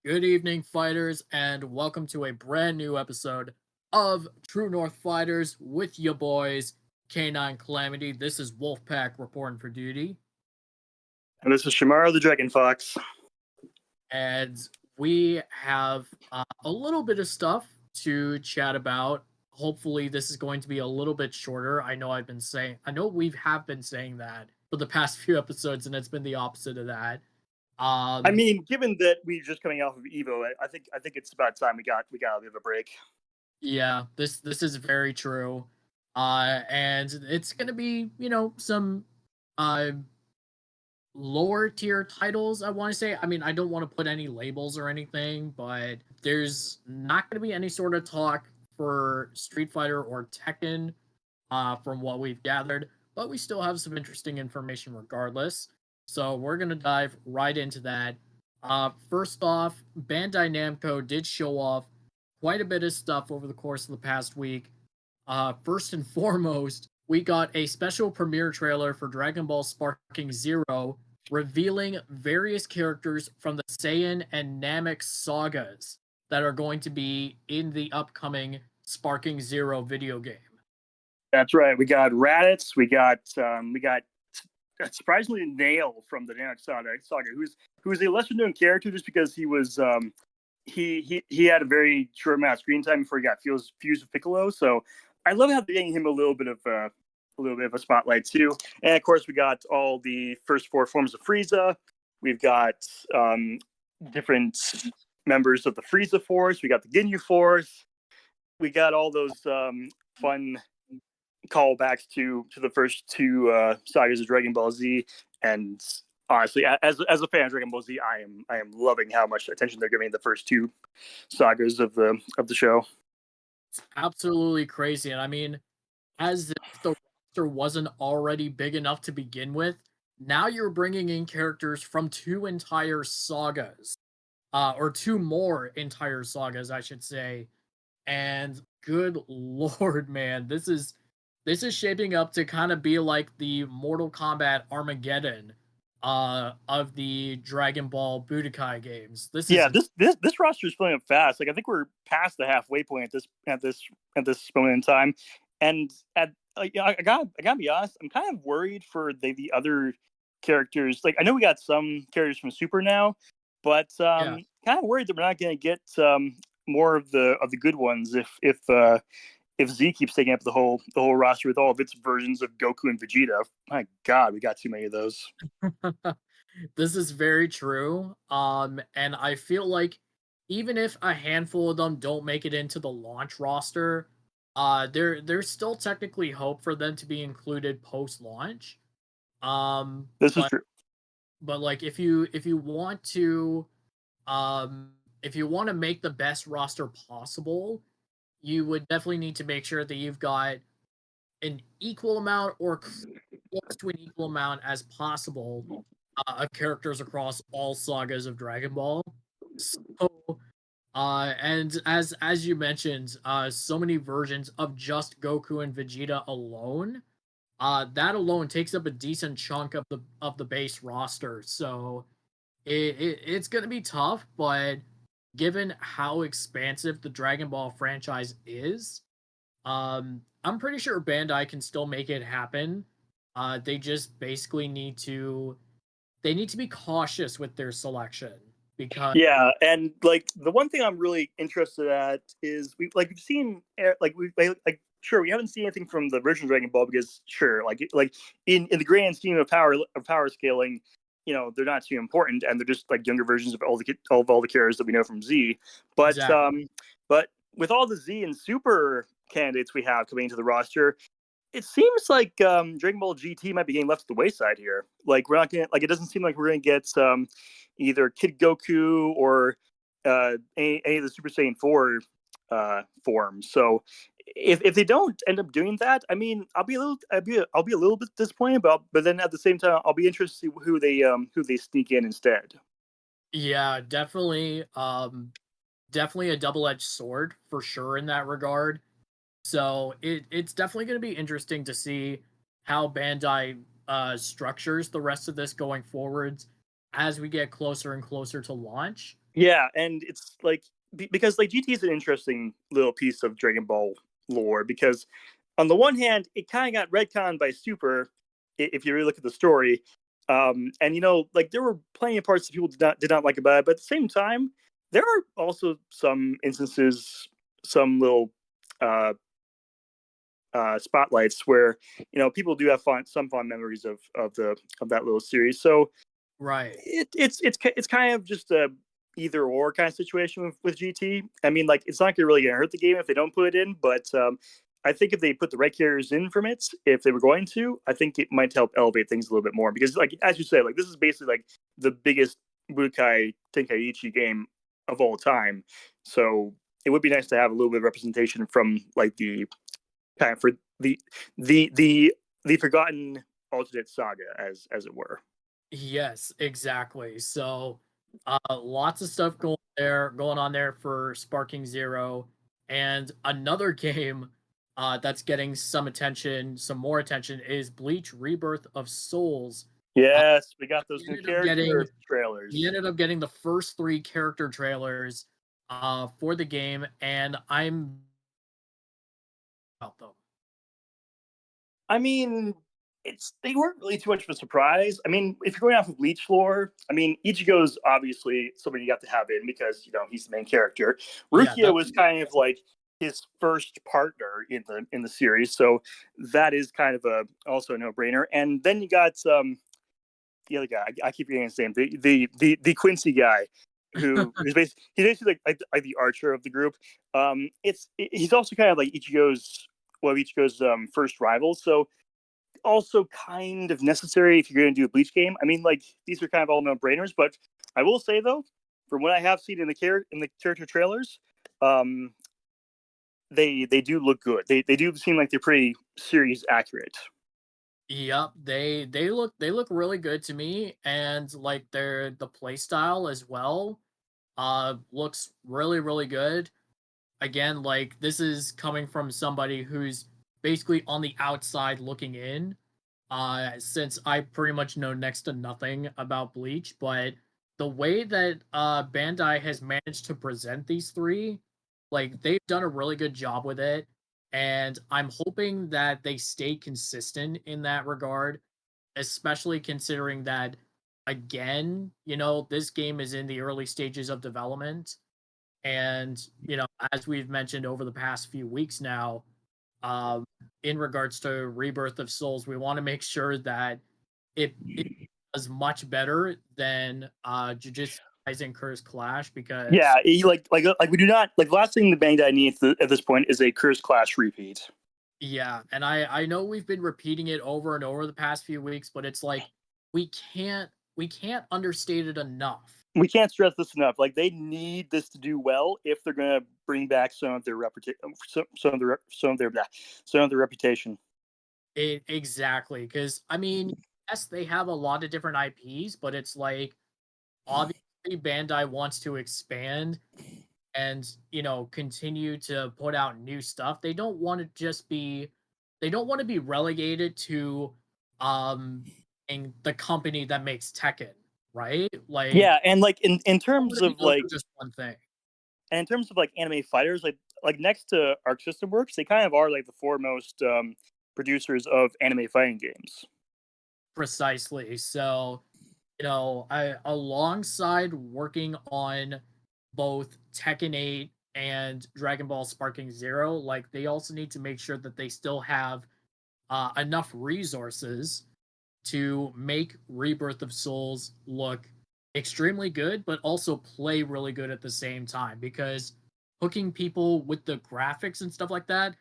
Good evening, fighters, and welcome to a brand new episode of True North Fighters with your boys, K9 Calamity. This is Wolfpack reporting for duty, And this is Shamaro the Dragon Fox. and we have a little bit of stuff to chat about. Hopefully, this is going to be a little bit shorter. I know we have been saying that for the past few episodes, and it's been the opposite of that. I Um, mean, given that we're just coming off of Evo, I think it's about time we got a bit of a break. Yeah, this is very true. And it's gonna be, some uh lower tier titles, I want to say. I mean, I don't want to put any labels or anything, but there's not gonna be any sort of talk for Street Fighter or Tekken, from what we've gathered, but we still have some interesting information regardless. So we're gonna dive right into that. First off, Bandai Namco did show off quite a bit of stuff over the course of the past week. First and foremost, we got a special premiere trailer for Dragon Ball Sparking Zero, revealing various characters from the Saiyan and Namek sagas that are going to be in the upcoming Sparking Zero video game. That's right. We got Raditz. We got surprisingly Nail from the Namek Saga, who's a lesser known character just because he had a very short amount of screen time before he got fused with Piccolo. So I love how they're getting him a little bit of a spotlight too. And of course, we got all the first four forms of Frieza. We've got different members of the Frieza Force. We got the Ginyu Force. We got all those fun callbacks to the first two sagas of Dragon Ball Z. And honestly, as a fan of Dragon Ball Z, I am loving how much attention they're giving the first two sagas of the show. Absolutely crazy. And I mean, as if the roster wasn't already big enough to begin with, now you're bringing in characters from two entire sagas, or two more entire sagas, I should say. And good lord, man, this is shaping up to kind of be like the Mortal Kombat Armageddon of the Dragon Ball Budokai games. This Yeah, is this roster is filling up fast. Like I think we're past the halfway point at this moment in time, and I gotta be honest, I'm kind of worried for the other characters. Like I know we got some characters from Super now, but yeah. kind of worried that we're not going to get more of the good ones if Z keeps taking up the whole roster with all of its versions of Goku and Vegeta. My God, we got too many of those. This is very true. And I feel like even if a handful of them don't make it into the launch roster, there's still technically hope for them to be included post launch. Um, This is but true. but like if you want to if you want to make the best roster possible, you would definitely need to make sure that you've got an equal amount or close to an equal amount as possible of characters across all sagas of Dragon Ball. So, and as you mentioned, so many versions of just Goku and Vegeta alone. That alone takes up a decent chunk of the base roster. So it's gonna be tough, but given how expansive the Dragon Ball franchise is, I'm pretty sure Bandai can still make it happen. They just basically need to be cautious with their selection because Yeah, and like the one thing I'm really interested at is we've seen sure we haven't seen anything from the original Dragon Ball because sure like in the grand scheme of power scaling, they're not too important and they're just like younger versions of all the characters that we know from Z. But exactly. but with all the Z and Super candidates we have coming into the roster, it seems like Dragon Ball GT might be getting left to the wayside here. Like we're not gonna like it doesn't seem like we're gonna get either Kid Goku or any of the Super Saiyan 4 forms. So if they don't end up doing that, I mean, I'll be a little bit disappointed, but then at the same time, I'll be interested to see who they sneak in instead. Yeah, definitely. Definitely a double-edged sword for sure in that regard. So it's definitely going to be interesting to see how Bandai structures the rest of this going forwards as we get closer and closer to launch. Yeah, and it's like because like GT is an interesting little piece of Dragon Ball lore because on the one hand, it kind of got retconned by Super if you really look at the story. And like there were plenty of parts that people did not like about it, but at the same time, there are also some instances, some little uh, spotlights where people do have some fond memories of that little series. So Right. it's kind of just a either or kind of situation with GT. I mean, like it's not really gonna hurt the game if they don't put it in, but I think if they put the right characters in from it, if they were going to, I think it might help elevate things a little bit more because, like as you said, like this is basically like the biggest Budokai Tenkaichi game of all time. So it would be nice to have a little bit of representation from like the kind of for the the the forgotten alternate saga, as it were. Yes, exactly. So, lots of stuff going on there for Sparking Zero, and another game that's getting some attention, some more attention is Bleach Rebirth of Souls. Uh, Yes, we got those we new ended up getting character trailers. the first three character trailers for the game, and I'm about them. I mean, they weren't really too much of a surprise. I mean, if you're going off of Bleach lore, I mean, Ichigo's obviously somebody you got to have in because he's the main character. Yeah, Rukia was kind of like his first partner in the series, so that is kind of a also a no brainer. And then you got the other guy. I keep forgetting his name. The Quincy guy, who is basically like the archer of the group. He's also kind of like Ichigo's first rival. So also kind of necessary if you're going to do a Bleach game. I mean, like these are kind of all no brainers. But I will say though, from what I have seen in the character trailers, um, they do look good. They do seem like they're pretty series accurate. Yep, they look really good to me, and like the play style as well looks really good. Again, like this is coming from somebody who's basically on the outside looking in. Since I pretty much know next to nothing about Bleach, but the way that Bandai has managed to present these three, like they've done a really good job with it, and I'm hoping that they stay consistent in that regard, especially considering that again, this game is in the early stages of development, and as we've mentioned over the past few weeks now, um, in regards to Rebirth of Souls, we want to make sure that it does much better than Jujutsu Kaisen Curse Clash, because Yeah, like we do not like the last thing the Bandai needs at this point is a Curse Clash repeat. yeah, and I know we've been repeating it over and over the past few weeks, but it's like we can't understate it enough. We can't stress this enough. Like they need this to do well if they're going to bring back some of their some of their reputation. Exactly, because I mean, yes, they have a lot of different IPs, but it's like obviously Bandai wants to expand and continue to put out new stuff. They don't want to be relegated to um being the company that makes Tekken, right? Like Yeah, and like in they don't want terms to be of known like for just one thing. anime fighters, like next to Arc System Works, they kind of are like the foremost producers of anime fighting games. Precisely. So, I alongside working on both Tekken 8 and Dragon Ball Sparking Zero, like they also need to make sure that they still have enough resources to make Rebirth of Souls look extremely good, but also play really good at the same time. Because hooking people with the graphics and stuff like that,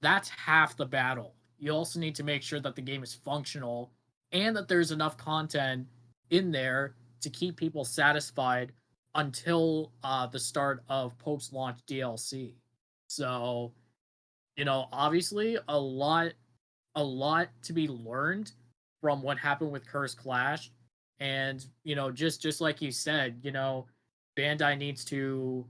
that's half the battle. You also need to make sure that the game is functional and that there's enough content in there to keep people satisfied until the start of post launch DLC. So, obviously a lot to be learned from what happened with Curse Clash. And, just like you said, Bandai needs to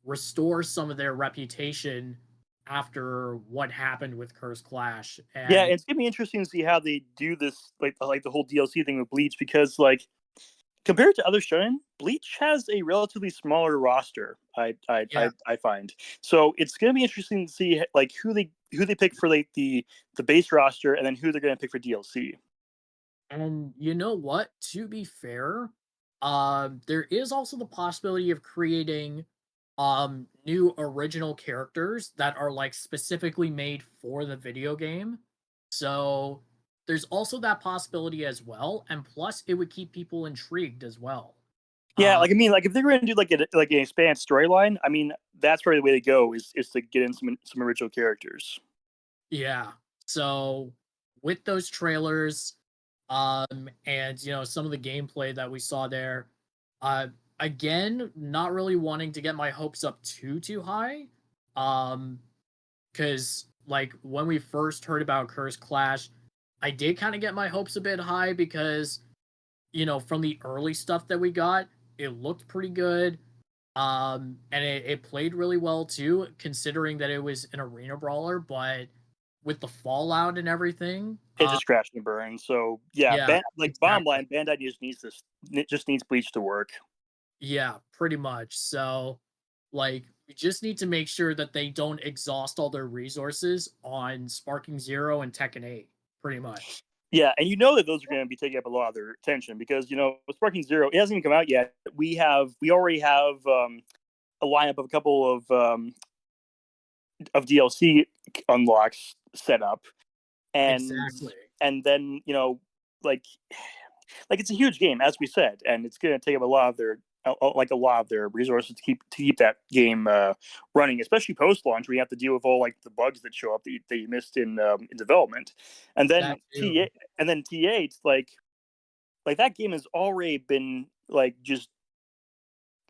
restore some of their reputation after what happened with Curse Clash. Yeah, And it's gonna be interesting to see how they do this, like the whole DLC thing with Bleach, because like compared to other shonen, Bleach has a relatively smaller roster. Yeah. I find so it's going to be interesting to see like who they pick for like the base roster, and then who they're going to pick for DLC. And you know what? To be fair, there is also the possibility of creating new original characters that are like specifically made for the video game. So there's also that possibility as well. And plus it would keep people intrigued as well. Yeah, Uh like I mean, like if they're going to do like an expanded storyline, I mean that's probably the way to go is to get in some original characters. yeah. So with those trailers, and some of the gameplay that we saw there, uh again, not really wanting to get my hopes up too high. Um because like when we first heard about Curse Clash, I did kind of get my hopes a bit high because from the early stuff that we got, it looked pretty good. And it played really well too, considering that it was an arena brawler, but with the fallout and everything, It just crashed and burned. So yeah, yeah, like bottom exactly. line, Bandai just needs this. It just needs Bleach to work. Yeah, pretty much. So, like, we just need to make sure that they don't exhaust all their resources on Sparking Zero and Tekken 8, pretty much. Yeah, and you know that those are going to be taking up a lot of their attention because Sparking Zero it hasn't even come out yet. We already have a lineup of a couple of DLC unlocks set up, and Exactly. and then like it's a huge game as we said, and it's going to take up a lot of their a lot of their resources to keep that game running, especially post launch. We have to deal with all like the bugs that show up that you missed in development, and That then too. T8 like that game has already been like just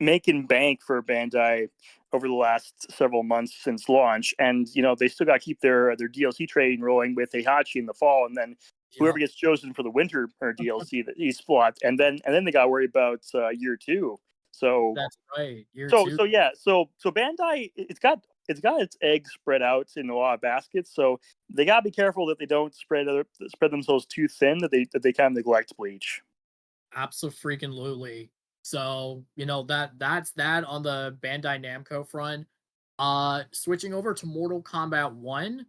making bank for Bandai over the last several months since launch, and they still got to keep their DLC trading rolling with Heihachi in the fall, and then whoever Yep. gets chosen for the winter or DLC that he spot, and then they got to worry about year two. So That's right. Year so two. so yeah, so Bandai it's got its eggs spread out in a lot of baskets, so they got to be careful that they don't spread themselves too thin that they kind of neglect Bleach. Absolutely. So, that's that on the Bandai Namco front. Switching over to Mortal Kombat 1,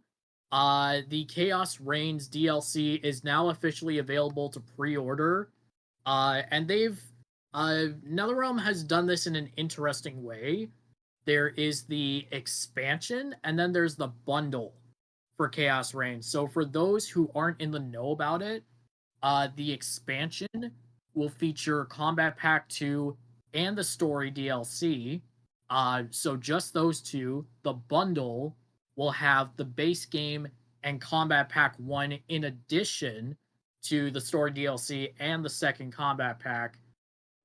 the Chaos Reigns DLC is now officially available to pre-order. And NetherRealm has done this in an interesting way. There is the expansion, and then there's the bundle for Chaos Reigns. So for those who aren't in the know about it, the expansion will feature Combat Pack 2 and the story DLC. So just those two. The bundle will have the base game and Combat Pack 1 in addition to the story DLC and the second Combat Pack.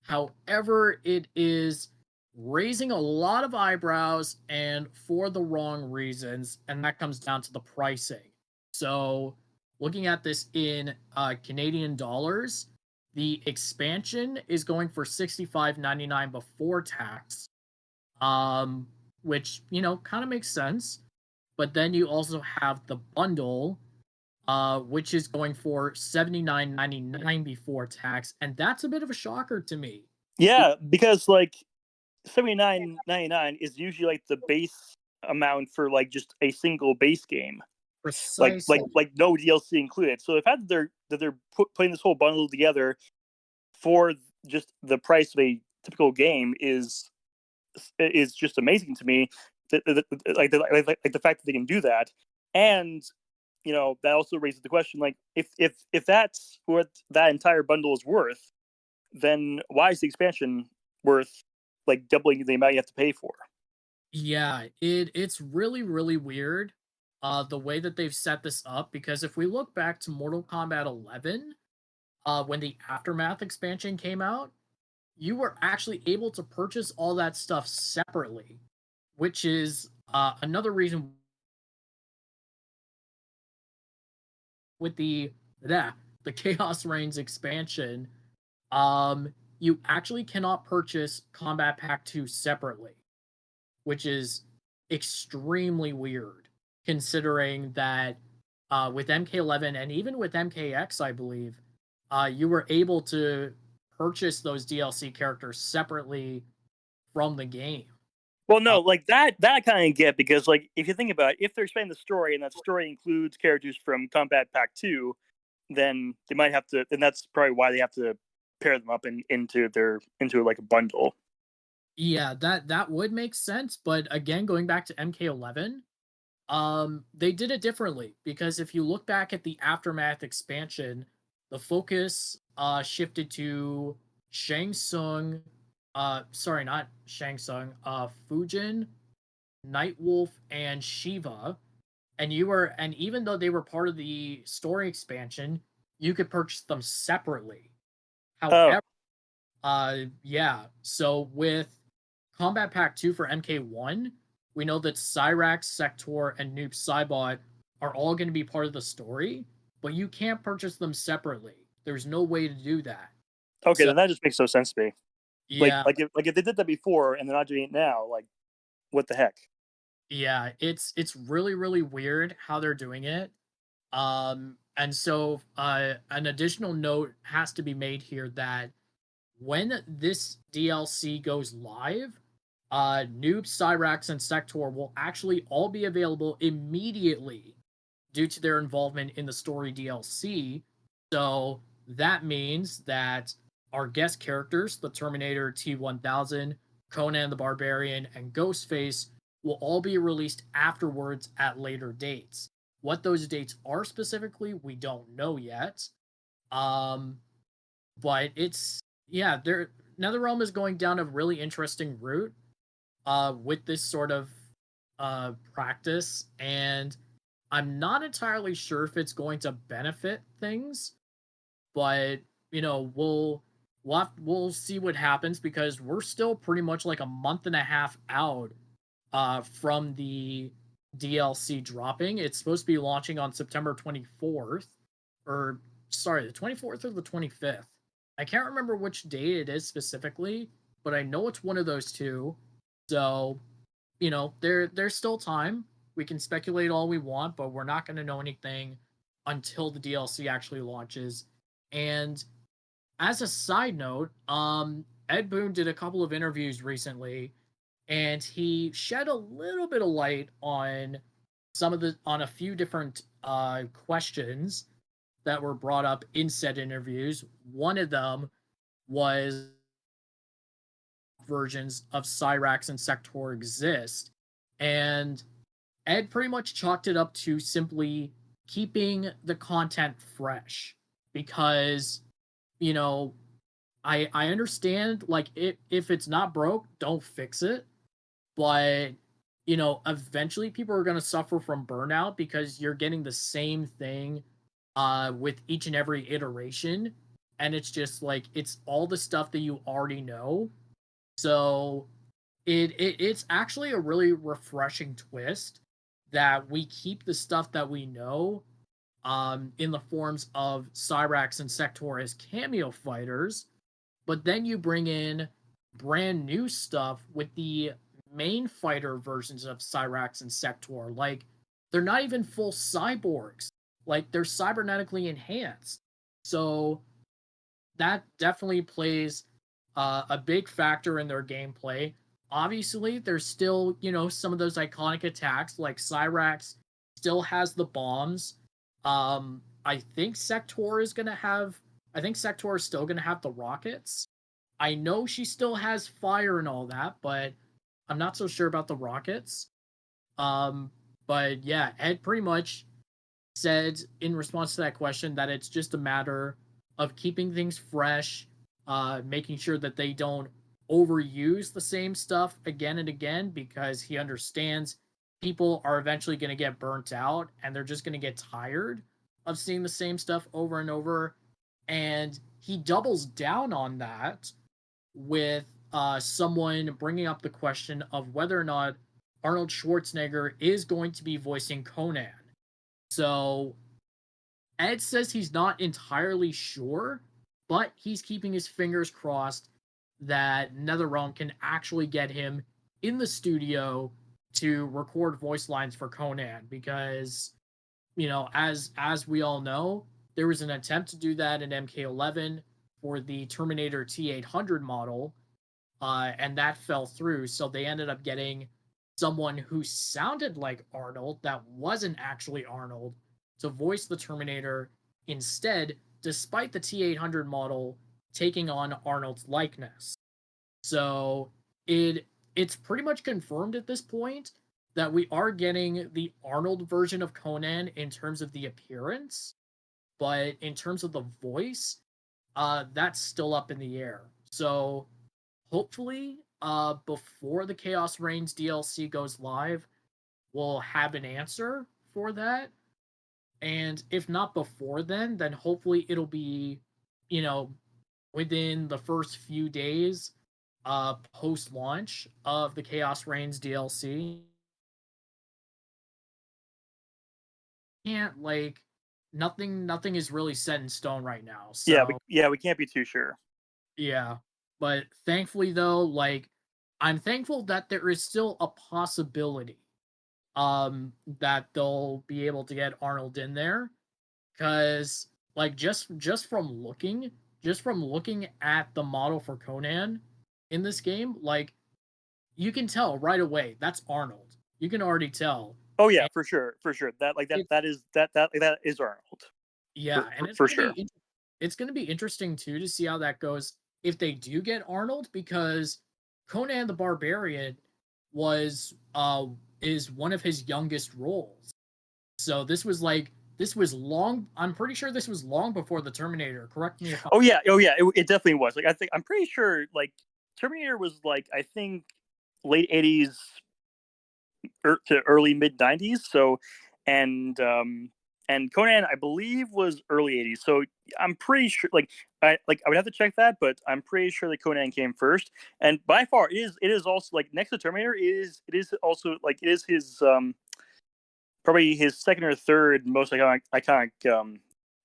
However, it is raising a lot of eyebrows and for the wrong reasons, and that comes down to the pricing. So, looking at this in Canadian dollars, the expansion is going for $65.99 before tax, um, which kind of makes sense. But then you also have the bundle, which is going for $79.99 before tax, and that's a bit of a shocker to me. Yeah, because like 79.99 is usually like the base amount for like just a single base game, Precisely. like no DLC included. So the fact that they're putting this whole bundle together for just the price of a typical game is just amazing to me. Like the fact that they can do that, and that also raises the question like if that's what that entire bundle is worth, then why is the expansion worth like doubling the amount you have to pay for? Yeah, it's really really weird the way that they've set this up, because if we look back to Mortal Kombat 11, when the Aftermath expansion came out, you were actually able to purchase all that stuff separately, which is another reason with the Chaos Reigns expansion, you actually cannot purchase Combat Pack 2 separately, which is extremely weird considering that with MK11 and even with MKX, I believe, you were able to purchase those DLC characters separately from the game. Well, no, like that I kind of get, because like if you think about it, if they're expanding the story and that story includes characters from Combat Pack 2, then they might have to, and that's probably why they have to pair them up into like a bundle. Yeah, that would make sense, but again, going back to MK11, they did it differently because if you look back at the Aftermath expansion, the focus shifted to Shang Tsung, sorry, not Shang Tsung, Fujin, Nightwolf, and Shiva. And even though they were part of the story expansion, you could purchase them separately. Oh, However, yeah. So with Combat Pack 2 for MK1, we know that Cyrax, Sector, and Noob Saibot are all going to be part of the story, but you can't purchase them separately. There's no way to do that. okay, So then that just makes no sense to me. yeah, If they did that before and they're not doing it now, like what the heck? yeah, it's really really weird how they're doing it. And so an additional note has to be made here that when this DLC goes live, Noob, Cyrax, and Sector will actually all be available immediately due to their involvement in the story DLC. So that means that our guest characters, the Terminator T-1000, Conan the Barbarian, and Ghostface, will all be released afterwards at later dates. What those dates are specifically, we don't know yet. Um, but it's yeah, there NetherRealm is going down a really interesting route with this sort of practice, and I'm not entirely sure if it's going to benefit things, but we'll see what happens because we're still pretty much like a month and a half out from the DLC dropping. It's supposed to be launching on September 24th, or sorry, the 24th or the 25th. I can't remember which date it is specifically, but I know it's one of those two. So, there's still time. We can speculate all we want, but we're not going to know anything until the DLC actually launches. And as a side note, Ed Boon did a couple of interviews recently, and he shed a little bit of light on on a few different questions that were brought up in said interviews. One of them was versions of Cyrax and Sector exist, and Ed pretty much chalked it up to simply keeping the content fresh because you know I understand like if it's not broke, don't fix it. But eventually people are going to suffer from burnout because you're getting the same thing with each and every iteration, and it's just like it's all the stuff that you already know. So it's actually a really refreshing twist that we keep the stuff that we know in the forms of Cyrax and Sector as cameo fighters, but then you bring in brand new stuff with the main fighter versions of Cyrax and Sector. Like, they're not even full cyborgs. Like, they're cybernetically enhanced. So that definitely plays a big factor in their gameplay. Obviously, there's still, some of those iconic attacks, like Cyrax still has the bombs. I think Sector is still gonna have the rockets. I know she still has fire and all that, but I'm not so sure about the rockets. Um, but yeah, Ed pretty much said in response to that question that it's just a matter of keeping things fresh, making sure that they don't overuse the same stuff again and again because he understands people are eventually going to get burnt out and they're just going to get tired of seeing the same stuff over and over. And he doubles down on that with someone bringing up the question of whether or not Arnold Schwarzenegger is going to be voicing Conan. So Ed says he's not entirely sure, but he's keeping his fingers crossed that NetherRealm can actually get him in the studio to record voice lines for Conan because, as we all know, there was an attempt to do that in MK11. for the Terminator T800 model, and that fell through. So they ended up getting someone who sounded like Arnold that wasn't actually Arnold to voice the Terminator instead, despite the T800 model taking on Arnold's likeness. So it's pretty much confirmed at this point that we are getting the Arnold version of Conan in terms of the appearance, but in terms of the voice, that's still up in the air. So hopefully, before the Chaos Reigns DLC goes live, we'll have an answer for that. And if not before then hopefully it'll be, you know, within the first few days post launch of the Chaos Reigns DLC. Can't like nothing is really set in stone right now. So we can't be too sure. yeah. But thankfully though, like I'm thankful that there is still a possibility that they'll be able to get Arnold in there, cuz like just from looking at the model for Conan in this game, like you can tell right away that's Arnold. You can already tell. Oh yeah, And for sure. it, That is Arnold. yeah, and For sure. It's going to be interesting too to see how that goes if they do get Arnold, because Conan the Barbarian was is one of his youngest roles. So this was long. I'm pretty sure this was long before the Terminator. Correct me if I'm. Oh yeah, it definitely was. Like I'm pretty sure like Terminator was like I think late 80s to early mid 90s. So and Conan I believe was early 80s. So I'm pretty sure I would have to check that, but I'm pretty sure that Conan came first. And by far it is also like next to Terminator it is also like it is his probably his second or third most iconic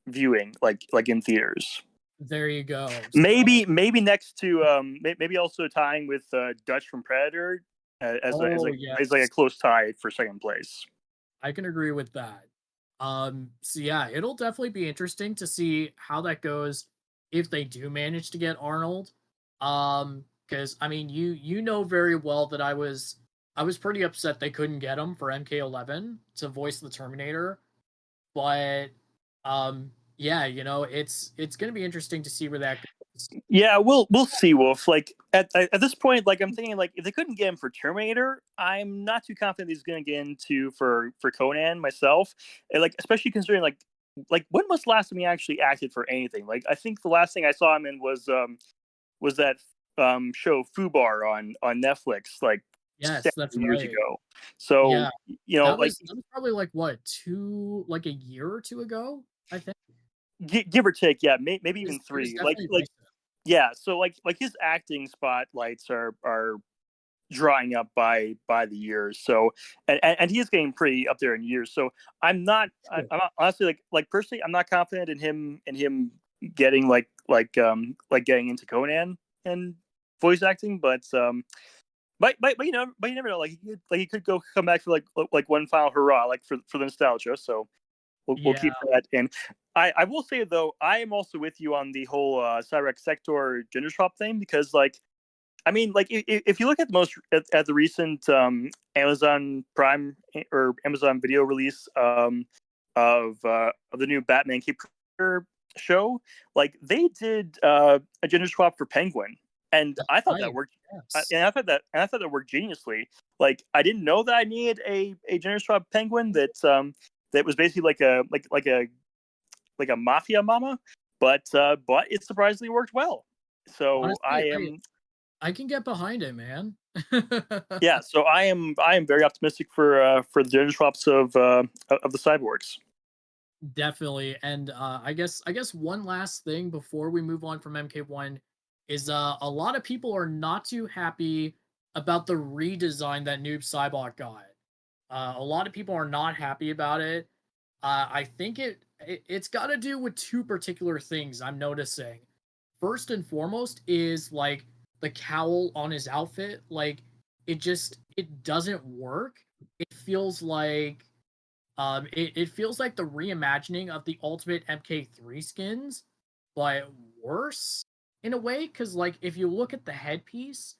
viewing like in theaters. There you go. Maybe next to maybe also tying with Dutch from Predator Oh as like a yes, close tie for second place. I can agree with that. So yeah, it'll definitely be interesting to see how that goes if they do manage to get Arnold. Because I mean, you know very well that I was pretty upset they couldn't get him for MK11 to voice the Terminator, but yeah, you know, it's gonna be interesting to see where that goes. Yeah, we'll see, Wolf. Like at this point, like I'm thinking, like if they couldn't get him for Terminator, I'm not too confident he's going to get into for Conan myself. And like especially considering like when was the last time he actually acted for anything? Like I think the last thing I saw him in was that show Fubar on Netflix like Yes, that's 7 years right. ago. So Yeah, you know, like that was probably like what two like a year or two ago, I think. give or take, yeah, maybe even It was three. definitely Like recent. yeah, so like his acting spotlights are drying up by the years. So and he is getting pretty up there in years. So Sure. I'm not, honestly like personally I'm not confident in him getting like getting into Conan and voice acting, but you never know. Like he could come back for like one final hurrah like for the nostalgia. So we'll Yeah, keep that in. I will say though I am also with you on the whole Cyrex Sector gender swap thing because like I mean, like if you look at at the recent Amazon Prime or Amazon Video release of the new Batman Cape show, like they did a gender swap for Penguin, and that's I thought that right. worked. Yes. And I thought that worked geniusly. Like I didn't know that I needed a gender swap Penguin that was basically like a mafia mama, but it surprisingly worked well. So Honestly, I can get behind it, man. yeah, so I am very optimistic for the gender swaps of the cyborgs. Definitely. And I guess one last thing before we move on from MK1 is a lot of people are not too happy about the redesign that Noob Saibot got. A lot of people are not happy about it. I think it's got to do with two particular things I'm noticing. First and foremost is like the cowl on his outfit. Like it doesn't work. It feels like it feels like the reimagining of the ultimate MK3 skins, but worse in a way, because like if you look at the headpiece,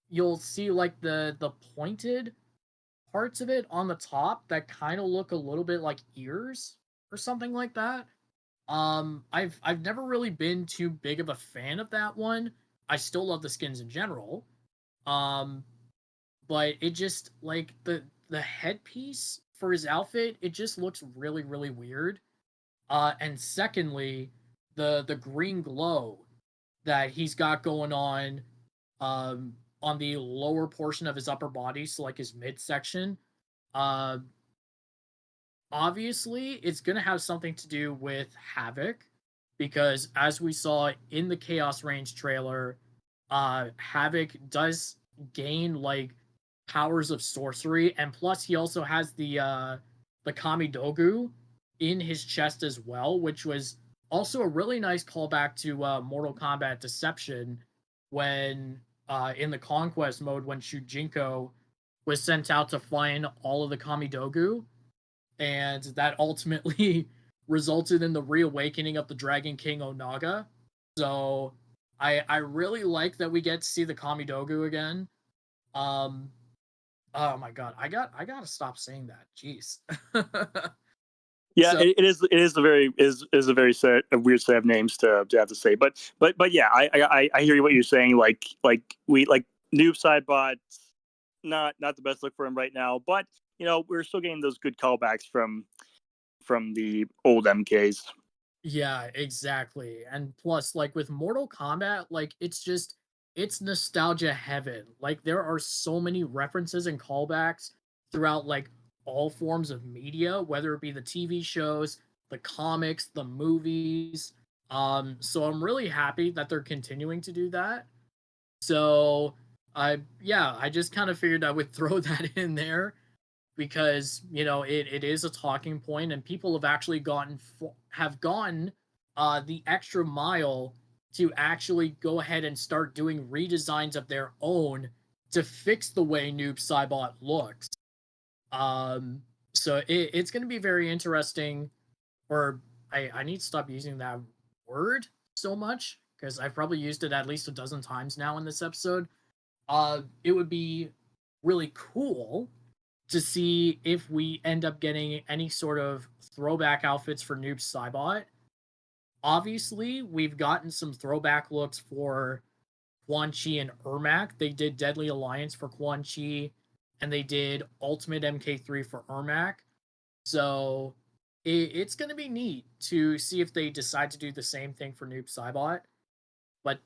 you'll see like the pointed parts of it on the top that kind of look a little bit like ears or something like that. I've never really been too big of a fan of that one. I still love the skins in general. Um, but it just like the headpiece for his outfit, it just looks really really weird. And secondly, the green glow that he's got going on the lower portion of his upper body, so like his midsection. Uh, Obviously, it's gonna have something to do with Havoc, because as we saw in the Chaos Range trailer, Havoc does gain like powers of sorcery, and plus he also has the Kamidogu in his chest as well, which was also a really nice callback to Mortal Kombat Deception when in the Conquest mode when Shujinko was sent out to find all of the Kamidogu, and that ultimately resulted in the reawakening of the Dragon King Onaga. So I really like that we get to see the Kamidogu again. Um oh my god, I gotta stop saying that. Jeez. Yeah, So it is a very is a very set a weird set of names to have to say, but yeah, I hear what you're saying. Like we like Noob Sidebot, not the best look for him right now, but you know we're still getting those good callbacks from the old MKs. yeah, exactly. And plus, like with Mortal Kombat, like it's nostalgia heaven. Like there are so many references and callbacks throughout like all forms of media, whether it be the TV shows, the comics, the movies. So I'm really happy that they're continuing to do that. So I just kind of figured I would throw that in there because it is a talking point, and people have actually gone the extra mile to actually go ahead and start doing redesigns of their own to fix the way Noob Saibot looks. Um, so it's going to be very interesting. Or I need to stop using that word so much because I've probably used it at least a dozen times now in this episode. It would be really cool to see if we end up getting any sort of throwback outfits for Noob Saibot. Obviously, we've gotten some throwback looks for Quan Chi and Ermac. They did Deadly Alliance for Quan Chi, and they did Ultimate MK3 for Ermac. So it's going to be neat to see if they decide to do the same thing for Noob Saibot. But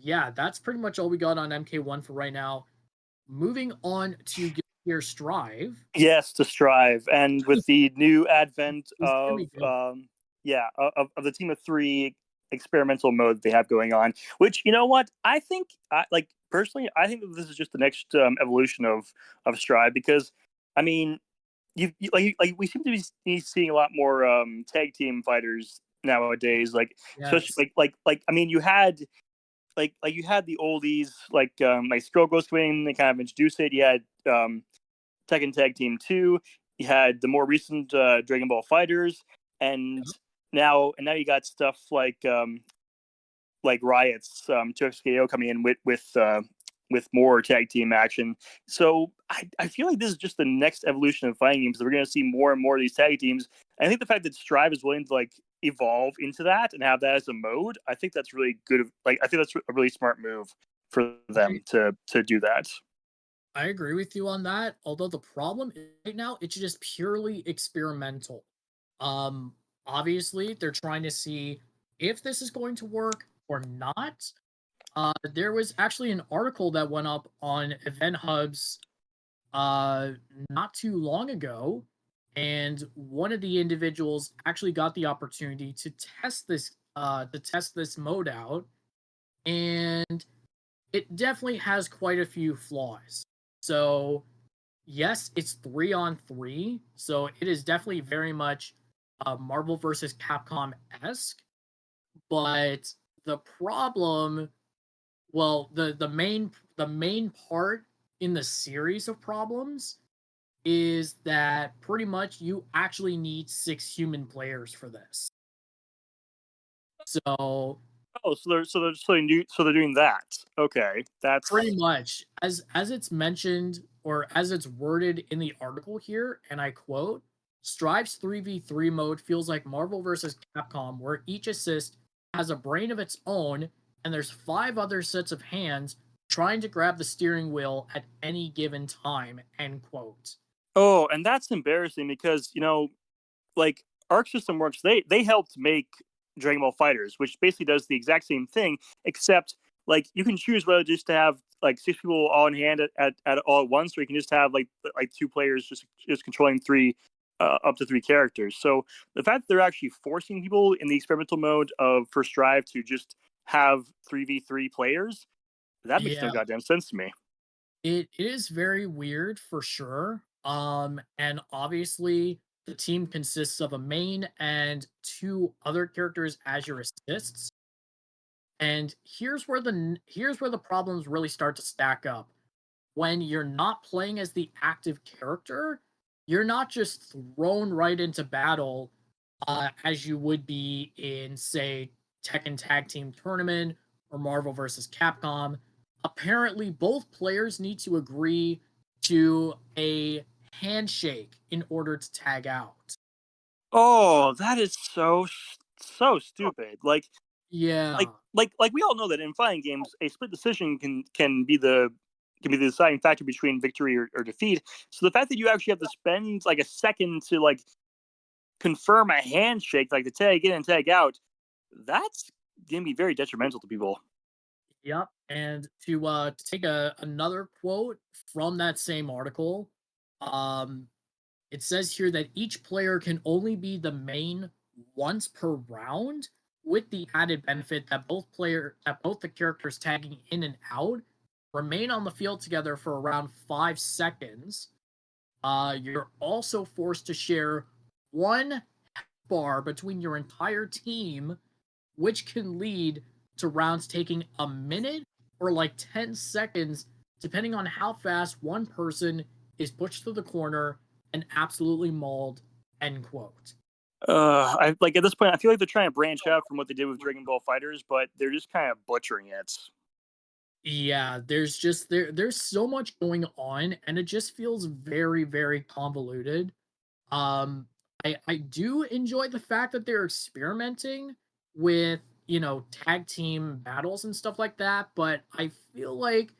yeah, that's pretty much all we got on MK1 for right now. Moving on to Guilty Gear Strive. Yes, to strive, and with the new advent This is gonna be of good. of the team of three experimental mode they have going on, which you know what I think, like personally, I think that this is just the next evolution of strive because, I mean, like we seem to be seeing a lot more tag team fighters nowadays, like especially Yes. like I mean you had like you had the oldies like Skull Ghost Wing, they kind of introduced it. You had Tekken Tag Team 2. You had the more recent Dragon Ball Fighters, and Yep. now you got stuff like Riot's 2XKO coming in with more tag team action. So I feel like this is just the next evolution of fighting games. We're going to see more and more of these tag teams. And I think the fact that Strive is willing to like evolve into that and have that as a mode, I think that's really good. Like I think that's a really smart move for I, them to do that. I agree with you on that. Although the problem right now, it's just purely experimental. Um, Obviously, they're trying to see if this is going to work or not. There was actually an article that went up on Event Hubs not too long ago, and one of the individuals actually got the opportunity to test this mode out, and it definitely has quite a few flaws. So yes, it's 3-on-3, so it is definitely very much Marvel versus Capcom esque. But the problem, well, the main part in the series of problems is that pretty much you actually need 6 human players for this. So Oh, so they're doing that. Okay, Pretty that's much, as it's mentioned or as it's worded in the article here, and I quote, Strive's 3v3 mode feels like Marvel vs. Capcom, where each assist has a brain of its own, and there's 5 other sets of hands trying to grab the steering wheel at any given time, end quote. oh, and that's embarrassing because like Arc System Works, they helped make Dragon Ball Fighters, which basically does the exact same thing, except like you can choose whether just to have like 6 people all in hand at all at once, or you can just have like 2 players just controlling three up to 3 characters. So the fact that they're actually forcing people in the experimental mode of First Drive to just have 3v3 players, that makes no Yeah, goddamn sense to me. it is very weird for sure. And obviously the team consists of a main and 2 other characters as your assists. And here's where the problems really start to stack up. When you're not playing as the active character, you're not just thrown right into battle as you would be in, say, Tekken Tag Team Tournament or Marvel vs. Capcom. Apparently, both players need to agree to a handshake in order to tag out. Oh, that is so stupid. Yeah, Like we all know that in fighting games, a split decision can be the deciding factor between victory or defeat. So the fact that you actually have to spend like a second to like confirm a handshake, like to tag in and tag out, that's gonna be very detrimental to people. yep. And to take another quote from that same article, um, it says here that each player can only be the main once per round, with the added benefit that both the characters tagging in and out remain on the field together for around 5 seconds. You're also forced to share one bar between your entire team, which can lead to rounds taking a minute or like 10 seconds, depending on how fast one person is pushed to the corner and absolutely mauled. End quote. I like at this point, I feel like they're trying to branch out from what they did with Dragon Ball Fighters, but they're just kind of butchering it. Yeah, there's so much going on, and it just feels very, very convoluted. Um, I do enjoy the fact that they're experimenting with, tag team battles and stuff like that, but I feel like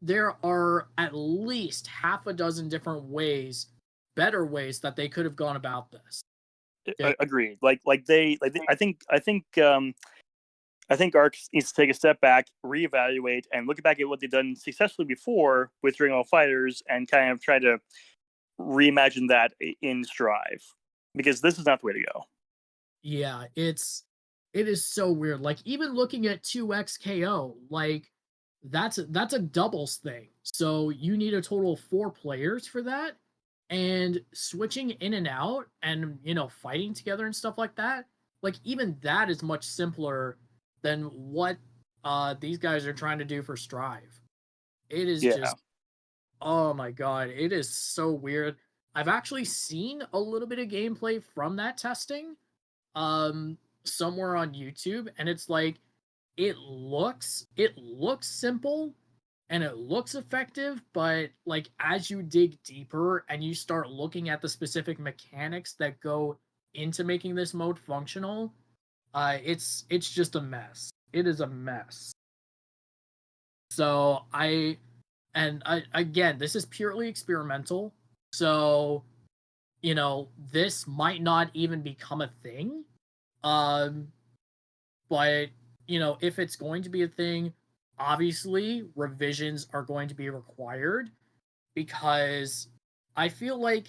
there are at least half a dozen different ways, better ways that they could have gone about this. Yeah, Agreed. I think Arc needs to take a step back, reevaluate, and look back at what they've done successfully before with Dragon Ball Fighters, and kind of try to reimagine that in Strive, because this is not the way to go. yeah, it is so weird. Like even looking at 2XKO, like that's a doubles thing. So you need a total of 4 players for that, and switching in and out and fighting together and stuff like that. Like even that is much simpler than what these guys are trying to do for Strive. It is Yeah, just, oh my god, it is so weird. I've actually seen a little bit of gameplay from that testing somewhere on YouTube, and it's like it looks simple and it looks effective, but like as you dig deeper and you start looking at the specific mechanics that go into making this mode functional, it's just a mess. It is a mess. So again, this is purely experimental. So, this might not even become a thing. Um, but if it's going to be a thing, obviously revisions are going to be required, because I feel like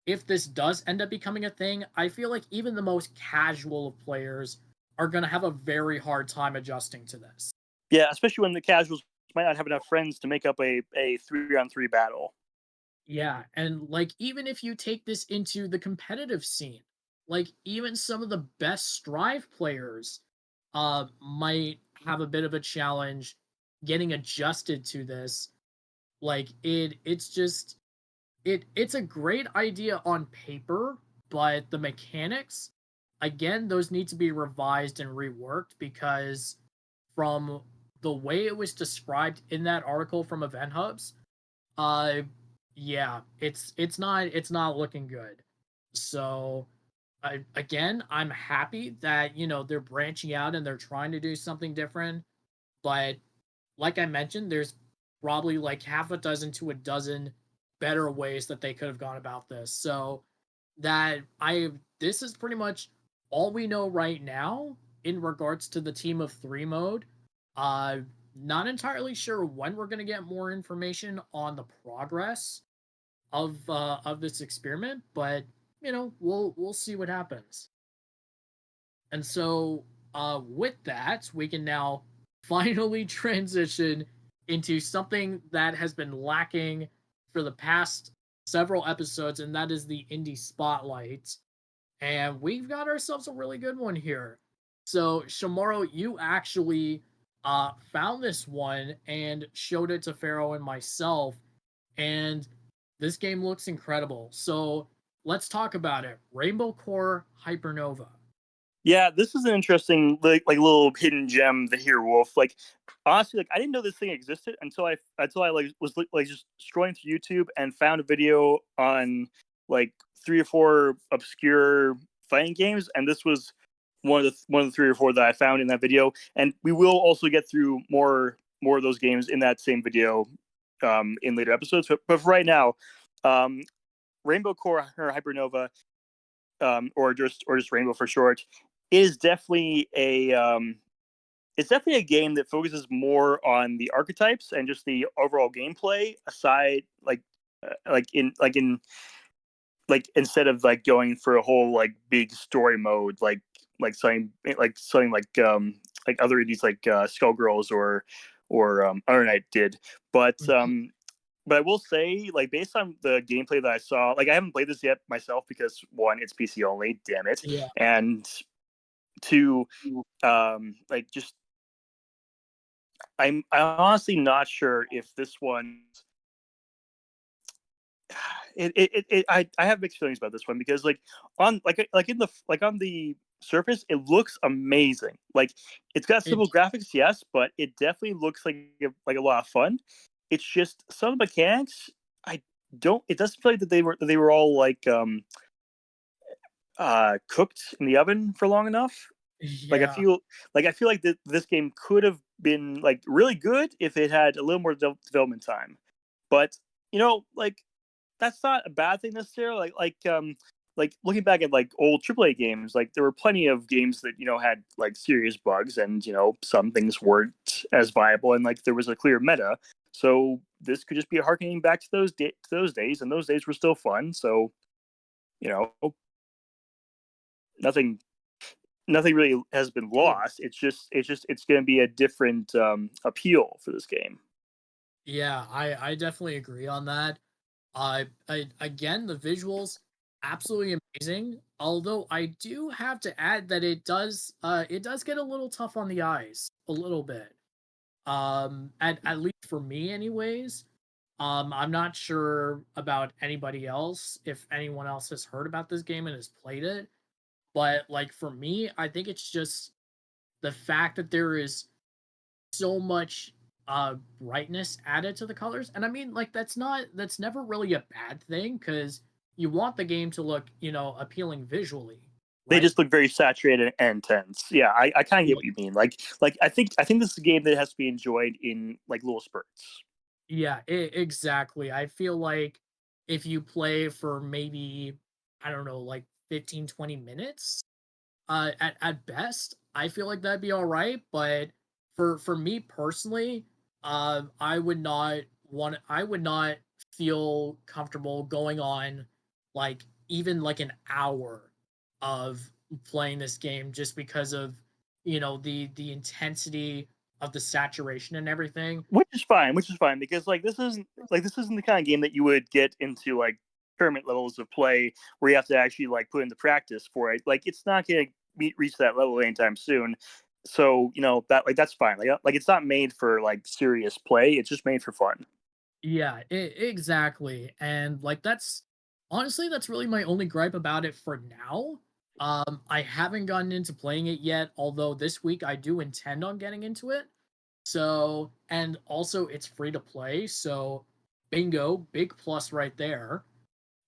if this does end up becoming a thing, I feel like even the most casual of players are going to have a very hard time adjusting to this. yeah, especially when the casuals might not have enough friends to make up a 3-on-3 battle. Yeah, and like even if you take this into the competitive scene, like even some of the best Strive players might have a bit of a challenge getting adjusted to this. Like it's just it's a great idea on paper, but the mechanics, again, those need to be revised and reworked, because from the way it was described in that article from Event Hubs, uh yeah, it's not looking good. So again, I'm happy that they're branching out and they're trying to do something different, but like I mentioned, there's probably like half a dozen to a dozen better ways that they could have gone about this. So that I this is pretty much all we know right now in regards to the team of three mode. Uh Not entirely sure when we're gonna get more information on the progress of this experiment, but we'll see what happens. And so with that, we can now finally transition into something that has been lacking for the past several episodes, and that is the indie spotlight. And we've got ourselves a really good one here. So, Shamaro, you actually found this one and showed it to Pharaoh and myself, and this game looks incredible. So, let's talk about it. Rainbow Core Hypernova. Yeah, this is an interesting like little hidden gem, the Here Wolf. Like honestly, like I didn't know this thing existed until I like was like just scrolling through YouTube and found a video on like 3 or 4 obscure fighting games, and this was one of the 3 or 4 that I found in that video. And we will also get through more of those games in that same video in later episodes. But for right now, um, Rainbow Core or Hypernova, or just Rainbow for short, is definitely it's definitely a game that focuses more on the archetypes and just the overall gameplay aside, like instead of like going for a whole like big story mode, like other indies like Skullgirls or Iron Knight did. but Mhm. um but I will say, like, based on the gameplay that I saw, like, I haven't played this yet myself because one, it's PC only, damn it, Yeah. and two, like, just I'm honestly not sure if this one, I have mixed feelings about this one because on the surface it looks amazing. Like it's got It simple graphics, yes, but it definitely looks like a lot of fun. It's just some of the mechanics I don't. It doesn't feel like that they were all cooked in the oven for long enough. Like I yeah. feel like this game could have been like really good if it had a little more development time. But like that's not a bad thing necessarily. Like looking back at like old AAA games, like there were plenty of games that had like serious bugs, and some things weren't as viable, and like there was a clear meta. So this could just be a harkening back to those days, and those days were still fun. So you know, nothing nothing really has been Yeah. lost. It's going to be a different appeal for this game. Yeah, I definitely agree on that. I again, the visuals absolutely amazing. Although I do have to add that it does get a little tough on the eyes a little bit. At least for me anyways. I'm not sure about anybody else, if anyone else has heard about this game and has played it, but like for me, I think it's just the fact that there is so much brightness added to the colors. And I mean, like that's never really a bad thing, because you want the game to look appealing visually, They right? just look very saturated and intense. Yeah, I kind of get Yeah. what you mean. Like I think this is a game that has to be enjoyed in like little spurts. Yeah, exactly. I feel like if you play for maybe, I don't know, like 15-20 minutes, at best, I feel like that'd be all right. But for me personally, I would not feel comfortable going on like even like an hour of playing this game, just because of the intensity of the saturation and everything. Which is fine because this isn't the kind of game that you would get into like tournament levels of play where you have to actually like put into practice for it. Like it's not going to reach that level anytime soon. So that's fine. Like it's not made for like serious play. It's just made for fun. Yeah, exactly. And like that's honestly, that's really my only gripe about it for now. I haven't gotten into playing it yet, although this week I do intend on getting into it. So, and also it's free to play, so bingo, big plus right there.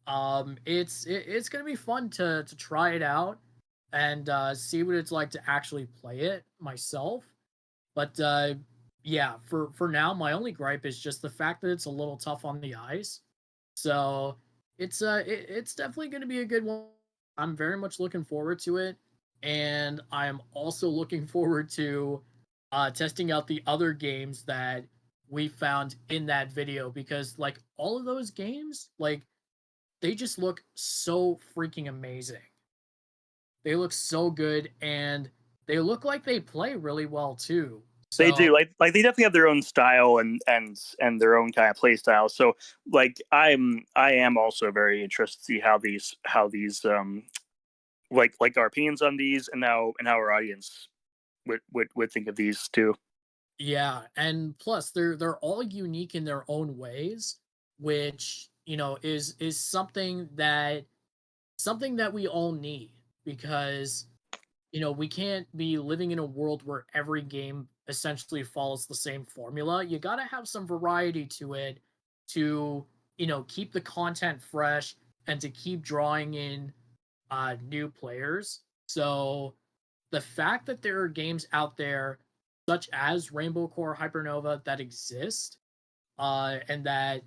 It's gonna be fun to try it out and see what it's like to actually play it myself. But yeah, for now, my only gripe is just the fact that it's a little tough on the eyes. So it's definitely going to be a good one. I'm very much looking forward to it, and I am also looking forward to testing out the other games that we found in that video because like all of those games, like they just look so freaking amazing. They look so good, and they look like they play really well too. They So do like they definitely have their own style and their own kind of play style. So like I am also very interested to see how these like our opinions on these and how our audience would think of these too. yeah, and plus they're all unique in their own ways, which is something that we all need because we can't be living in a world where every game essentially follows the same formula. You got to have some variety to it to, keep the content fresh and to keep drawing in new players. So the fact that there are games out there such as Rainbow Core Hypernova that exist and that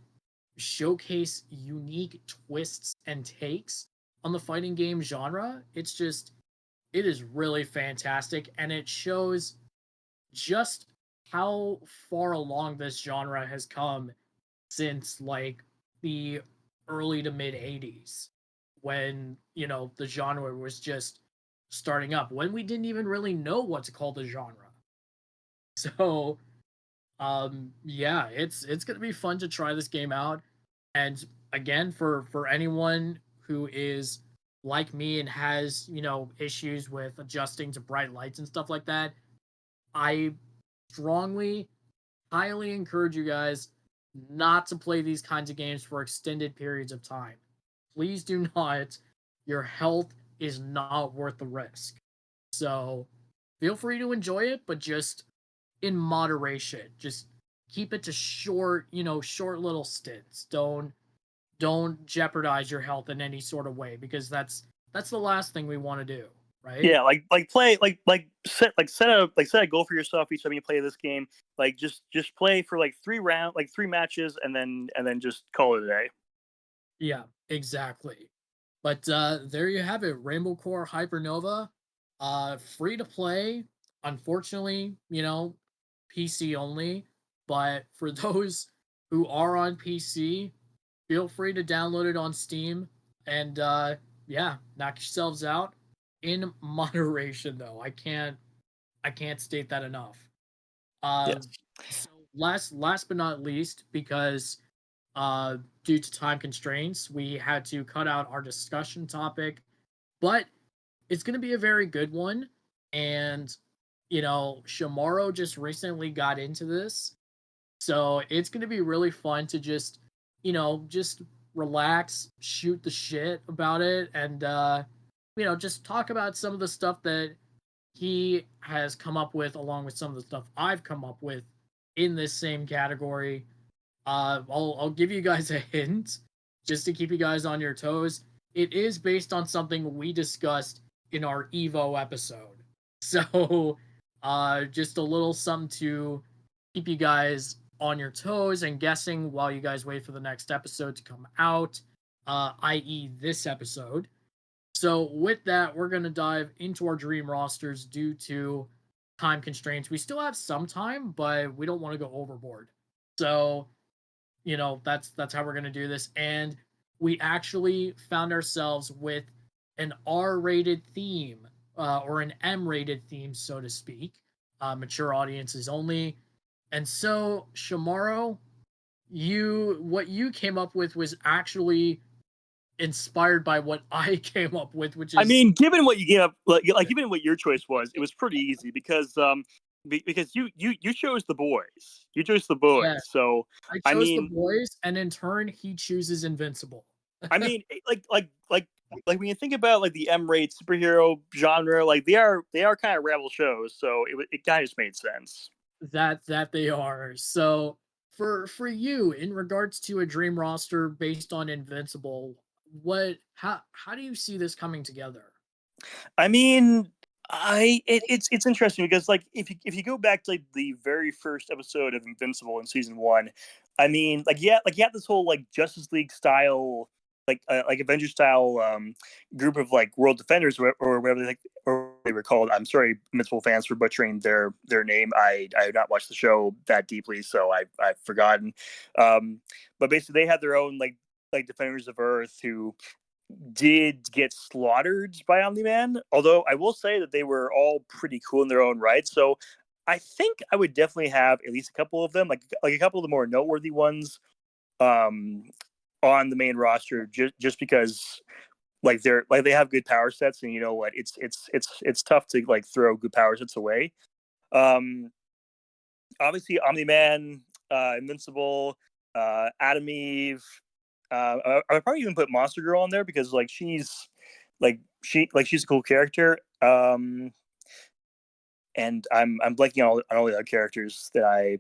showcase unique twists and takes on the fighting game genre, it is really fantastic and it shows just how far along this genre has come since like the early to mid 80s when the genre was just starting up when we didn't even really know what to call the genre. So yeah, it's going to be fun to try this game out. And again, for anyone who is like me and has issues with adjusting to bright lights and stuff like that, I strongly highly encourage you guys not to play these kinds of games for extended periods of time. Please do not. Your health is not worth the risk. So feel free to enjoy it, but just in moderation. Just keep it to short little stints. Don't jeopardize your health in any sort of way because that's the last thing we want to do, right? Yeah, like play set a goal for yourself each time you play this game. Like just play for like three matches, and then just call it a day. Yeah, exactly. But there you have it, Rainbow Core Hypernova, free to play. Unfortunately, PC only. But for those who are on PC, feel free to download it on Steam and yeah, knock yourselves out in moderation. Though I can't state that enough. Uh, Yes. so last but not least, because due to time constraints, we had to cut out our discussion topic, but it's going to be a very good one. And, Shamaro just recently got into this. So it's going to be really fun to just relax, shoot the shit about it, and, just talk about some of the stuff that he has come up with, along with some of the stuff I've come up with in this same category. I'll give you guys a hint just to keep you guys on your toes. It is based on something we discussed in our Evo episode. So, just a little something to keep you guys on your toes and guessing while you guys wait for the next episode to come out, i.e., this episode. So, with that, we're going to dive into our dream rosters due to time constraints. We still have some time, but we don't want to go overboard. So, that's how we're going to do this. And we actually found ourselves with an R-rated theme, or an M-rated theme, so to speak, mature audiences only. And so, Shamaro, what you came up with was actually inspired by what I came up with, which I is mean, given what you gave up, like given what your choice was, it was pretty easy because you chose the boys. You chose the boys. yeah, So I I chose the mean, boys, and in turn, he chooses Invincible. I mean, like when you think about like the M-rate superhero genre, like they are kind of rebel shows, so it kind of just made sense. That they are. So for you, in regards to a dream roster based on Invincible, what how do you see this coming together? I mean, it's interesting because like if you go back to like the very first episode of Invincible in season one, I mean, like you had this whole like Justice League style, like Avengers style group of like world defenders or whatever they were called. I'm sorry, Invincible fans, for butchering their name. I have not watched the show that deeply, so I've forgotten. Um, but basically, they had their own like defenders of Earth who did get slaughtered by Omni Man. Although I will say that they were all pretty cool in their own right. So I think I would definitely have at least a couple of them, like a couple of the more noteworthy ones, um, on the main roster, just because like they have good power sets, and you know what, it's tough to like throw good power sets away. Um, Obviously, Omni Man, Invincible, Adam Eve. I would probably even put Monster Girl on there because she's a cool character. And I'm blanking on all the other characters that I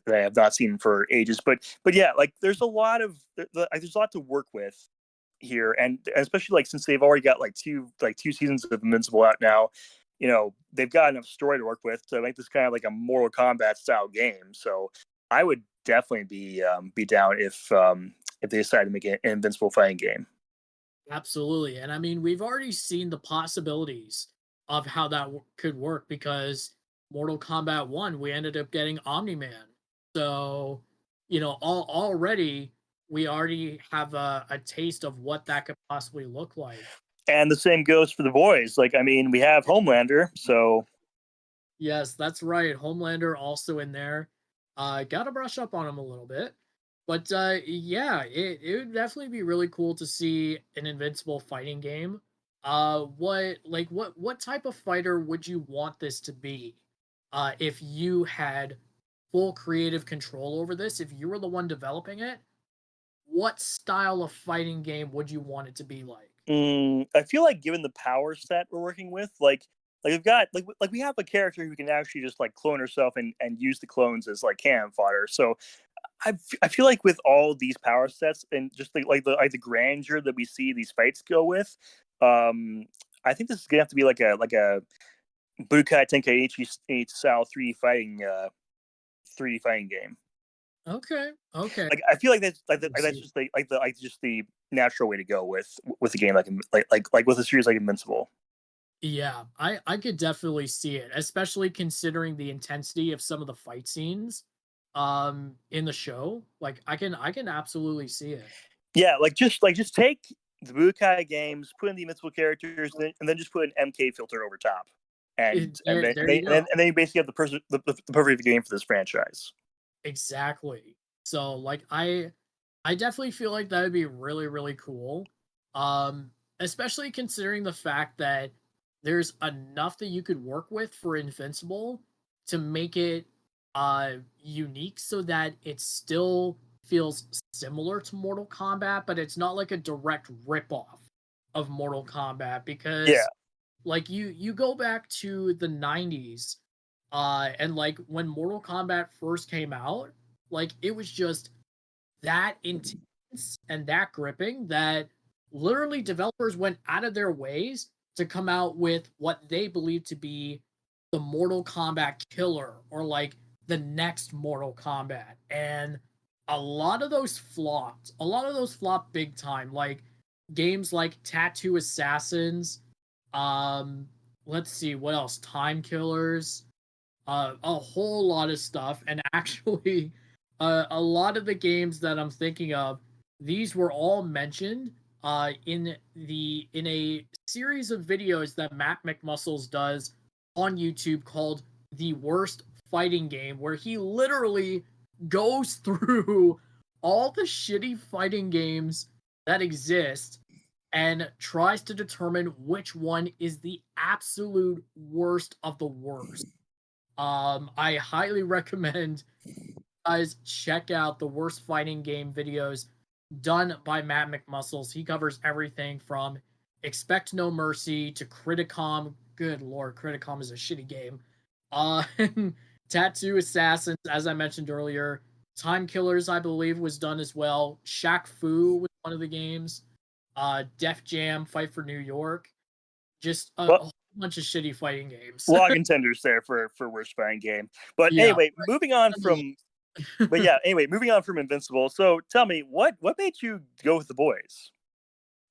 have not seen for ages. But yeah, like there's a lot to work with here, and especially like since they've already got like two seasons of Invincible out now, you know they've got enough story to work with to make this kind of like a Mortal Kombat style game. So I would definitely be down if they decide to make an Invincible fighting game. Absolutely. And I mean, we've already seen the possibilities of how that could work because Mortal Kombat 1, we ended up getting Omni Man. So, already we already have a taste of what that could possibly look like. And the same goes for the boys. Like, I mean, we have Homelander, so Yes, that's right. Homelander also in there. Gotta brush up on him a little bit. But yeah, it would definitely be really cool to see an invincible fighting game. What type of fighter would you want this to be? If you had full creative control over this, if you were the one developing it, what style of fighting game would you want it to be like? I feel like given the power set we're working with, like we've got like we have a character who can actually just like clone herself and use the clones as like cannon fodder. So I feel like with all these power sets and just like the grandeur that we see these fights go with, um, I think this is gonna have to be like a Budokai Tenkaichi style 3D fighting game. Okay, okay. Like I feel like that's See. just the natural way to go with a game like with a series like Invincible. Yeah, I could definitely see it, especially considering the intensity of some of the fight scenes in the show. Like I can absolutely see it. Yeah, like just take the Budokai games, put in the Invincible characters, and then just put an MK filter over top, and and then and There then, you and then, go. and then you basically have the perfect game for this franchise. Exactly. So like I definitely feel like that would be really really cool. Especially considering the fact that there's enough that you could work with for Invincible to make it unique so that it still feels similar to Mortal Kombat, but it's not like a direct ripoff of Mortal Kombat Yeah, because like you go back to the 90s and like when Mortal Kombat first came out, like it was just that intense and that gripping that literally developers went out of their ways to come out with what they believe to be the Mortal Kombat killer or like the next Mortal Kombat. And a lot of those flopped. A lot of those flopped big time. Like games like Tattoo Assassins, um, let's see what else. Time Killers, a whole lot of stuff. And actually, a lot of the games that I'm thinking of, these were all mentioned in a series of videos that Matt McMuscles does on YouTube called "The Worst Fighting Game," where he literally goes through all the shitty fighting games that exist and tries to determine which one is the absolute worst of the worst. I highly recommend guys check out the worst fighting game videos done by Matt McMuscles. He covers everything from Expect No Mercy to Criticom. Good lord, Criticom is a shitty game. Uh, Tattoo Assassins, as I mentioned earlier. Time Killers, I believe, was done as well. Shaq Fu was one of the games. Def Jam, Fight for New York. Just a Well, whole bunch of shitty fighting games. a lot of contenders there for worst fighting game. But Yeah. anyway, moving on from moving on from Invincible. So tell me, what made you go with the boys?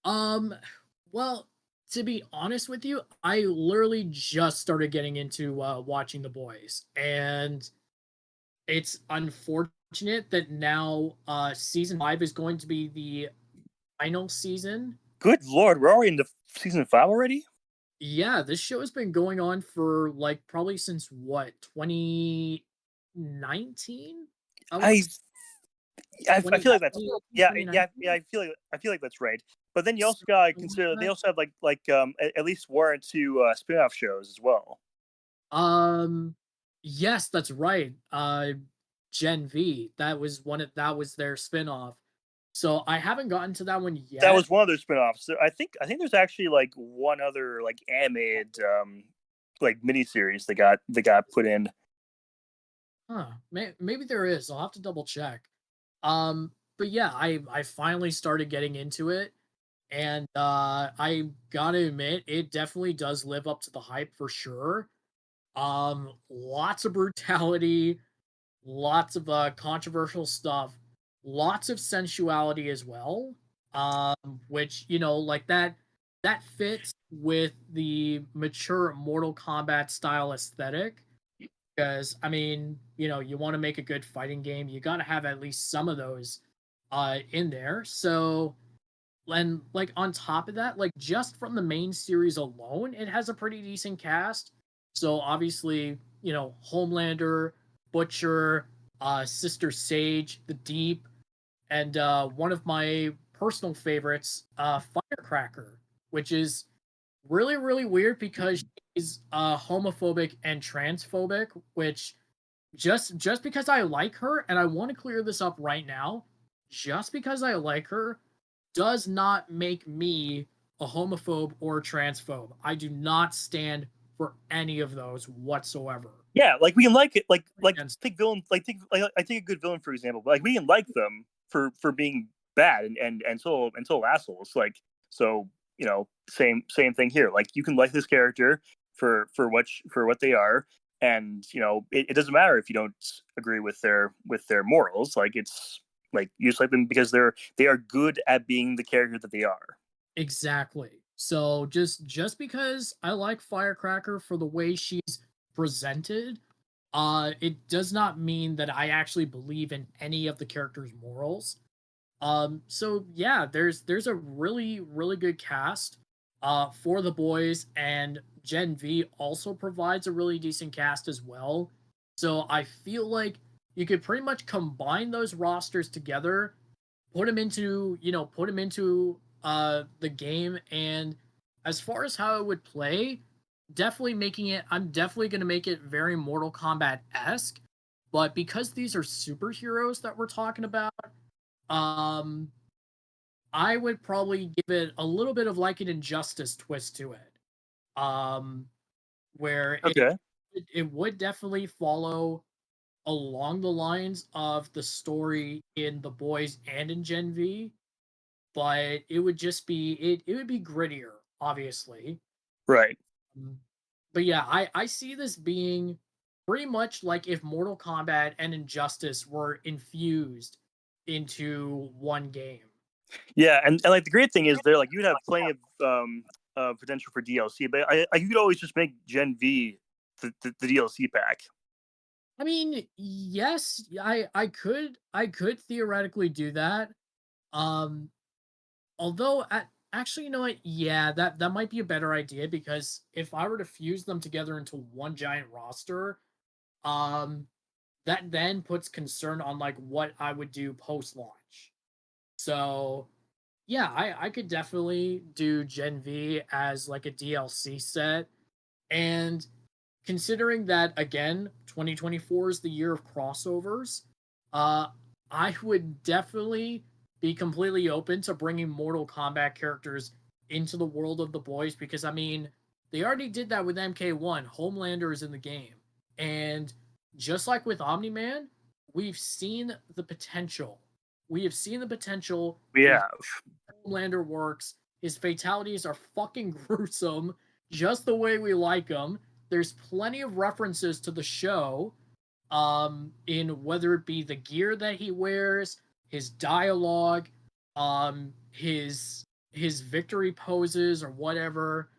Um, well, to be honest with you, I literally just started getting into watching The Boys, and it's unfortunate that now season 5 is going to be the final season. Good lord, we're already into season 5 already. Yeah, this show has been going on for like probably since what, 2019? I I feel like that's 2019? I feel like that's right. But then you also got to consider they also have at least one or two spin-off shows as well. Um, yes, that's right. Gen V. That was their spin-off. So I haven't gotten to that one That yet. was one of their spin-offs. So I think there's actually like one other like animated like miniseries that got put in. Huh. Maybe there is. I'll have to double check. But yeah, I finally started getting into it, and I gotta admit, it definitely does live up to the hype for sure. Lots of brutality, lots of controversial stuff, lots of sensuality as well, which, you know, like that fits with the mature Mortal Kombat style aesthetic. Because I mean, you know, you want to make a good fighting game, you got to have at least some of those in there. So, and like on top of that, like just from the main series alone, it has a pretty decent cast. So obviously, you know, Homelander, Butcher, Sister Sage, The Deep, and one of my personal favorites, Firecracker, which is really, really weird because she's homophobic and transphobic, which just because I like her, and I want to clear this up right now, just because I like her does not make me a homophobe or transphobe. I do not stand for any of those whatsoever. Yeah, like we can like it, Against think villain, I think a good villain for example, but like we can like them for being bad and until assholes. Like so, you know, same thing here. Like you can like this character for what they are, and you know it doesn't matter if you don't agree with their morals. Like it's like you just like them because they are good at being the character that they are. exactly. So just because I like Firecracker for the way she's presented, it does not mean that I actually believe in any of the character's morals. So yeah, there's a really, really good cast for the boys, and Gen V also provides a really decent cast as well. So I feel like you could pretty much combine those rosters together, put them into the game, and as far as how it would play, definitely making it I'm definitely going to make it very Mortal Kombat-esque, but because these are superheroes that we're talking about, um I would probably give it a little bit of like an Injustice twist to it. Um where Okay. it would definitely follow along the lines of the story in The Boys and in Gen V, but it would just be it would be grittier, obviously. Right. Mm. But yeah, I see this being pretty much like if Mortal Kombat and Injustice were infused into one game. Yeah, and like the great thing is there like you'd have plenty of potential for DLC, but you could always just make Gen V the DLC pack. I mean, yes, I could theoretically do that. Um, although actually, you know what? Yeah, that might be a better idea because if I were to fuse them together into one giant roster, um, that then puts concern on like what I would do post launch. So yeah, I could definitely do Gen V as like a DLC set, and considering that again 2024 is the year of crossovers, uh I would definitely be completely open to bringing Mortal Kombat characters into the world of the boys, because I mean, they already did that with MK1. Homelander is in the game. And just like with Omni-Man, we've seen the potential. We have seen the potential. Yeah. Homelander works. His fatalities are fucking gruesome, just the way we like them. There's plenty of references to the show, in whether it be the gear that he wears, his dialogue, his victory poses or whatever.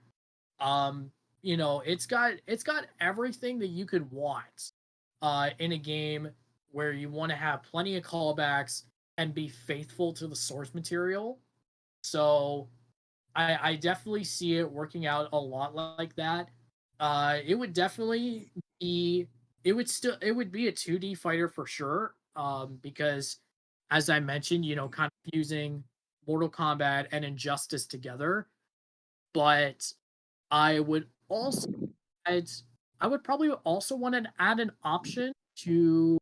Um, it's got everything that you could want in a game where you want to have plenty of callbacks and be faithful to the source material. So I definitely see it working out a lot like that. It would definitely be it would be a 2D fighter for sure. Because as I mentioned, kind of fusing Mortal Kombat and Injustice together. But I would also add, I would probably also want to add an option to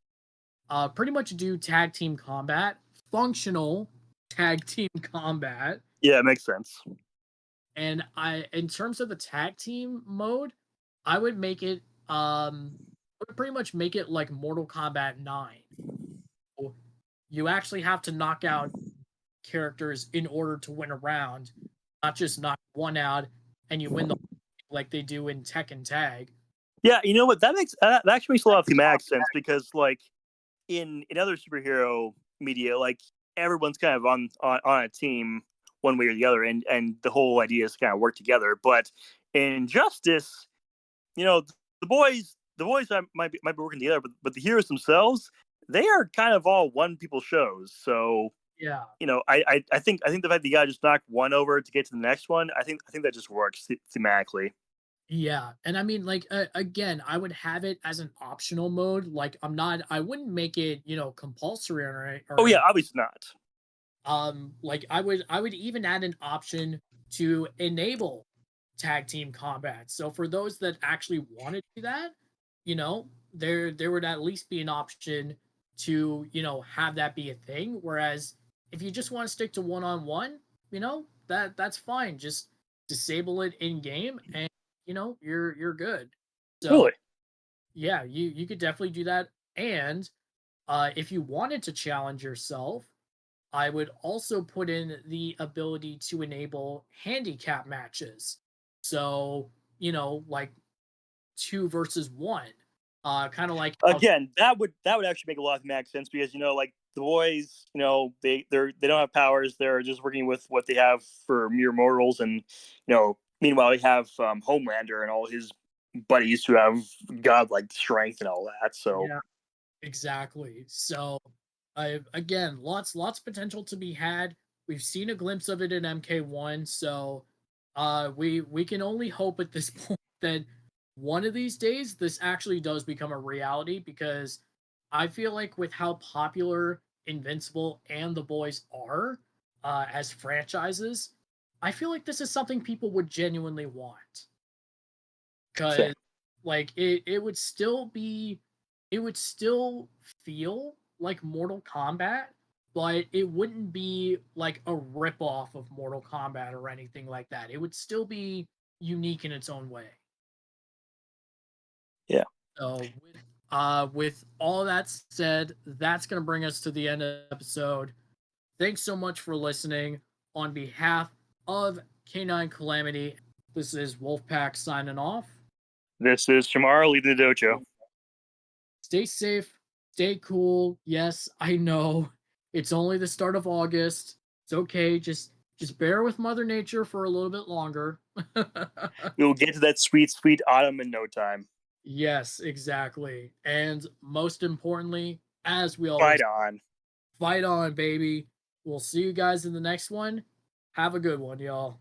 pretty much do tag team combat, functional tag team combat. Yeah, it makes sense. And in terms of the tag team mode, I would make it, I would pretty much make it like Mortal Kombat 9. You actually have to knock out characters in order to win a round, not just knock one out and you win the like they do in Tekken Tag. Yeah, you know what? That actually makes a lot of thematic sense, because like in other superhero media, like everyone's kind of on a team one way or the other, and the whole idea is to kind of work together. But in Justice, the boys might be working together, but the heroes themselves, they are kind of all one people shows. So Yeah. I think the fact that you gotta just knock one over to get to the next one, I think that just works thematically. Yeah, and I mean, like, again, I would have it as an optional mode. Like, I wouldn't make it, compulsory Oh or yeah, anything. obviously not. Like, I would even add an option to enable tag team combat. So for those that actually want to do that, there would at least be an option to, have that be a thing. Whereas if you just want to stick to one on one, that's fine. Just disable it in game and you're good. So Really? yeah, you could definitely do that. And if you wanted to challenge yourself, I would also put in the ability to enable handicap matches. So, like 2 versus 1. Kind of like how, Again, that would actually make a lot of thematic sense, because like the boys, they don't have powers. They're just working with what they have for mere mortals, and meanwhile we have Homelander and all his buddies who have godlike strength and all that. So yeah, exactly. So, again, lots of potential to be had. We've seen a glimpse of it in MK1, so we can only hope at this point that one of these days this actually does become a reality, because I feel like with how popular Invincible and The Boys are as franchises, I feel like this is something people would genuinely want. same. Because like it would still feel like Mortal Kombat, but it wouldn't be like a ripoff of Mortal Kombat or anything like that. It would still be unique in its own way. Yeah. So with all that said, that's gonna bring us to the end of the episode. Thanks so much for listening. On behalf of Canine Calamity, this is Wolfpack signing off. This is Shamar leading the dojo. Stay safe, stay cool. Yes, I know it's only the start of August. It's okay. Just bear with Mother Nature for a little bit longer. We will get to that sweet, sweet autumn in no time. Yes, exactly. And most importantly, as we always Fight on. fight on, baby. We'll see you guys in the next one. Have a good one, y'all.